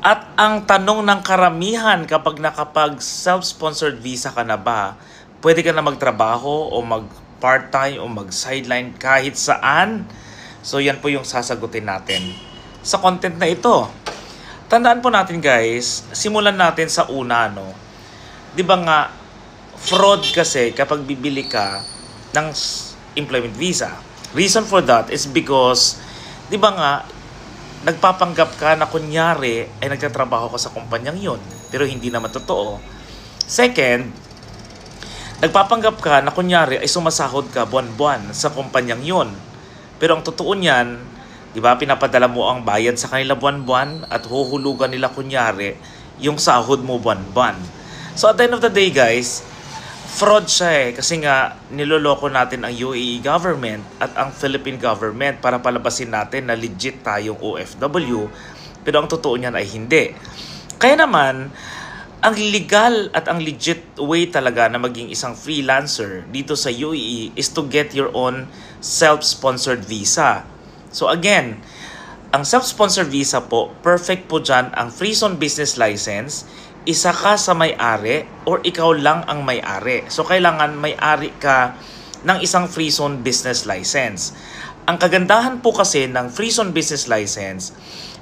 At ang tanong ng karamihan kapag nakapag self-sponsored visa ka na ba, pwede ka na magtrabaho o mag-part-time o mag-sideline kahit saan? So yan po yung sasagutin natin sa content na ito. Tandaan po natin guys, simulan natin sa una, no? Di ba nga, fraud kasi kapag bibili ka ng employment visa. Reason for that is because, di ba nga, nagpapanggap ka na kunyari ay nagtatrabaho ka sa kumpanyang yun, pero hindi naman totoo. Second, nagpapanggap ka na kunyari ay sumasahod ka buwan-buwan sa kumpanyang yun. Pero ang totoo niyan, di ba, pinapadala mo ang bayad sa kanila buwan-buwan at huhulugan nila kunyari yung sahod mo buwan-buwan. So at the end of the day guys, fraud siya kasi nga niloloko natin ang UAE government at ang Philippine government para palabasin natin na legit tayong OFW, pero ang totoo niyan ay hindi. Kaya naman, ang legal at ang legit way talaga na maging isang freelancer dito sa UAE is to get your own self-sponsored visa. So again, ang self-sponsored visa po, perfect po dyan ang free zone business license. Isa ka sa may-ari or ikaw lang ang may-ari. So, kailangan may-ari ka ng isang free zone business license. Ang kagandahan po kasi ng free zone business license,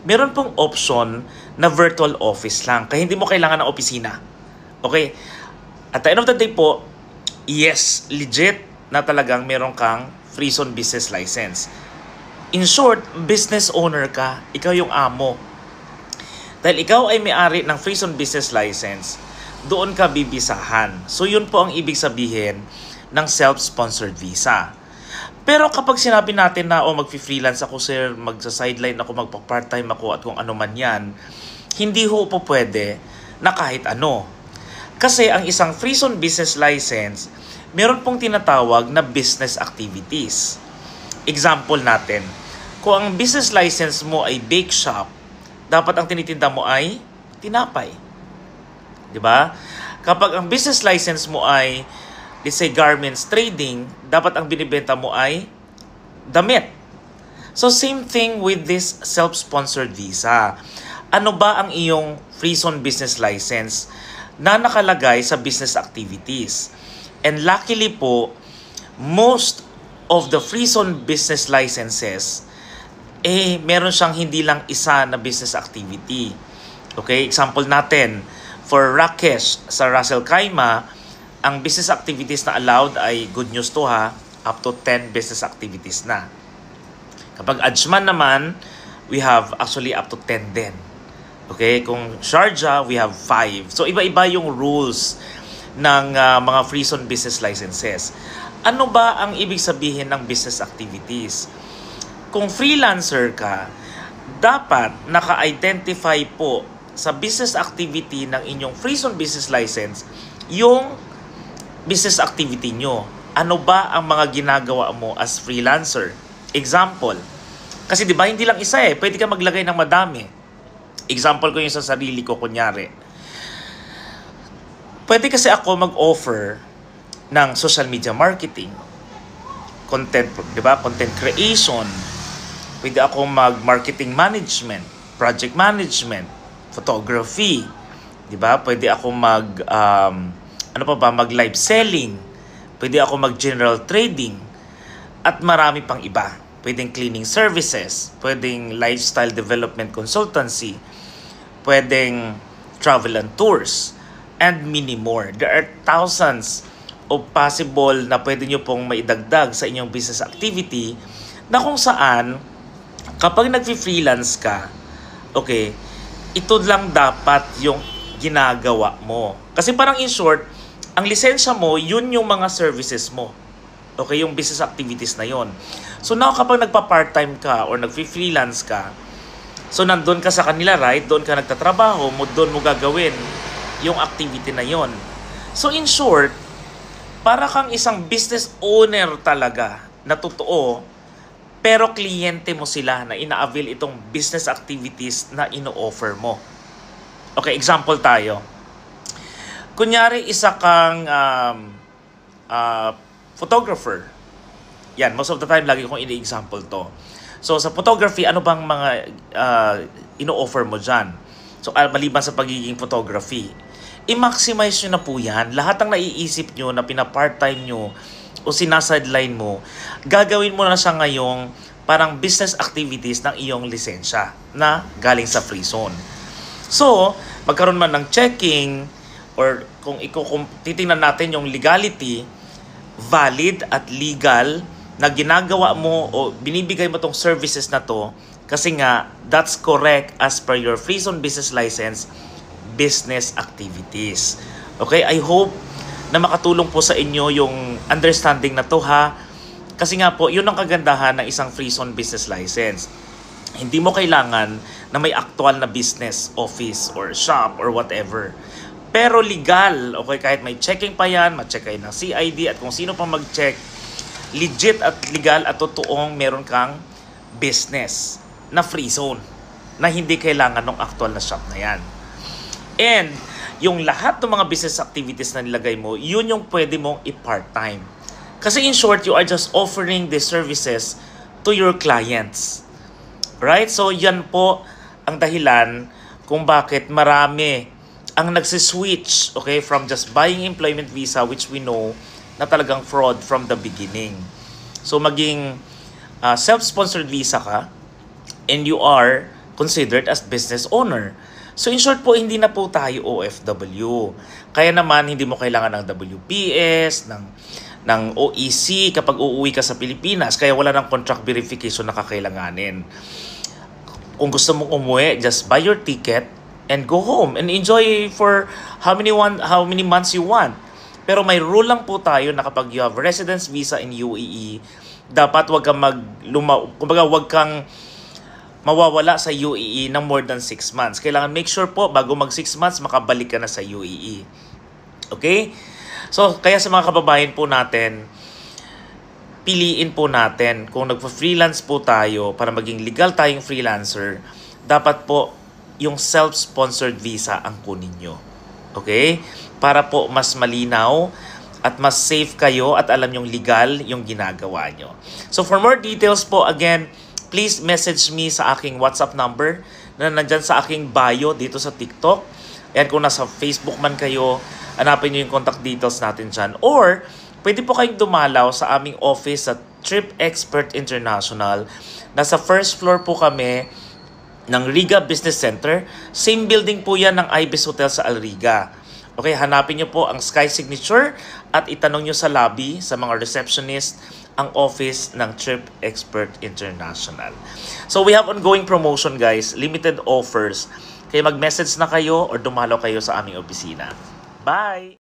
meron pong option na virtual office lang. Kaya hindi mo kailangan ng opisina. Okay? At the end of the day po, yes, legit na talagang meron kang free zone business license. In short, business owner ka. Ikaw yung amo. Dahil ikaw ay may-ari ng free zone business license, doon ka bibisahan. So yun po ang ibig sabihin ng self-sponsored visa. Pero kapag sinabi natin na mag-freelance ako sir, magsa-sideline ako, magpa-part-time ako at kung ano man yan, hindi ho po pwede na kahit ano. Kasi ang isang free zone business license, meron pong tinatawag na business activities. Example natin, kung ang business license mo ay bake shop, dapat ang tinitinda mo ay tinapay. Di ba? Kapag ang business license mo ay, let's say, garments trading, dapat ang binibenta mo ay damit. So, same thing with this self-sponsored visa. Ano ba ang iyong free zone business license na nakalagay sa business activities? And luckily po, most of the free zone business licenses meron siyang hindi lang isa na business activity. Okay, example natin, for Rakesh sa Russell Khaimah, ang business activities na allowed ay good news to ha, up to 10 business activities na. Kapag Ajman naman, we have actually up to 10 din. Okay, kung Sharjah, we have 5. So iba-iba yung rules ng mga free zone business licenses. Ano ba ang ibig sabihin ng business activities? Kung freelancer ka, dapat naka-identify po sa business activity ng inyong free zone business license yung business activity nyo. Ano ba ang mga ginagawa mo as freelancer? Example, kasi di ba hindi lang isa pwede ka maglagay ng madami. Example ko yung sa sarili ko, kunyari. Pwede kasi ako mag-offer ng social media marketing, content, di ba? Content creation. Pwede ako mag-marketing management, project management, photography, di ba? Pwede ako mag-live selling, pwede ako mag-general trading, at marami pang iba. Pwedeng cleaning services, pwedeng lifestyle development consultancy, pwedeng travel and tours, and many more. There are thousands of possible na pwede nyo pong maidagdag sa inyong business activity na kung saan kapag nag-freelance ka, okay, ito lang dapat yung ginagawa mo. Kasi parang in short, ang lisensya mo, yun yung mga services mo. Okay, yung business activities na yon. So now kapag nagpa-part-time ka or nag-freelance ka, so nandun ka sa kanila, right? Doon ka nagtatrabaho, doon mo gagawin yung activity na yon. So in short, para kang isang business owner talaga na totoo, pero kliyente mo sila na ina-avail itong business activities na ino-offer mo. Okay, example tayo. Kunyari, isa kang photographer. Yan, most of the time, lagi kong ini-example to. So, sa photography, ano bang mga ino-offer mo dyan? So, maliban sa pagiging photography. I-maximize nyo na po yan. Lahat ng naiisip nyo na pina-part-time nyo o sinasideline mo, gagawin mo na siya ngayong parang business activities ng iyong lisensya na galing sa free zone. So, magkaroon man ng checking or kung titingnan natin yung legality, valid at legal na ginagawa mo o binibigay mo tong services na to kasi nga that's correct as per your free zone business license business activities. Okay, I hope na makatulong po sa inyo yung understanding na to ha. Kasi nga po, yun ang kagandahan ng isang free zone business license. Hindi mo kailangan na may actual na business, office, or shop, or whatever. Pero legal, okay, kahit may checking pa yan, ma-check kayo ng CID at kung sino pa mag-check, legit at legal at totoong meron kang business na free zone na hindi kailangan ng actual na shop na yan. And yung lahat ng mga business activities na nilagay mo, yun yung pwede mong i-part-time. Kasi in short, you are just offering the services to your clients. Right? So yan po ang dahilan kung bakit marami ang nagsiswitch, okay, from just buying employment visa, which we know na talagang fraud from the beginning. So maging self-sponsored visa ka and you are considered as business owner. So in short po, hindi na po tayo OFW. Kaya naman, hindi mo kailangan ng WPS, ng OEC kapag uuwi ka sa Pilipinas. Kaya wala ng contract verification na kakailanganin. Kung gusto mong umuwi, just buy your ticket and go home and enjoy for how many months you want. Pero may rule lang po tayo na kapag you have residence visa in UAE, dapat wag kang wag kang mawawala sa UAE ng more than 6 months. Kailangan make sure po, bago mag 6 months, makabalik ka na sa UAE. Okay? So, kaya sa mga kababayan po natin, piliin po natin kung nagpa-freelance po tayo para maging legal tayong freelancer, dapat po yung self-sponsored visa ang kunin nyo. Okay? Para po mas malinaw at mas safe kayo at alam yung legal yung ginagawa nyo. So, for more details po, again, please message me sa aking WhatsApp number na nandyan sa aking bio dito sa TikTok. Ayan, kung nasa Facebook man kayo, hanapin nyo yung contact details natin dyan. Or, pwede po kayong dumalaw sa aming office sa Trip Expert International. Nasa first floor po kami ng Riga Business Center. Same building po yan ng Ibis Hotel sa Alriga. Okay, hanapin nyo po ang Sky Signature at itanong nyo sa lobby, sa mga receptionist, ang office ng Trip Expert International. So we have ongoing promotion guys, limited offers. Kaya mag-message na kayo or dumalaw kayo sa aming opisina. Bye!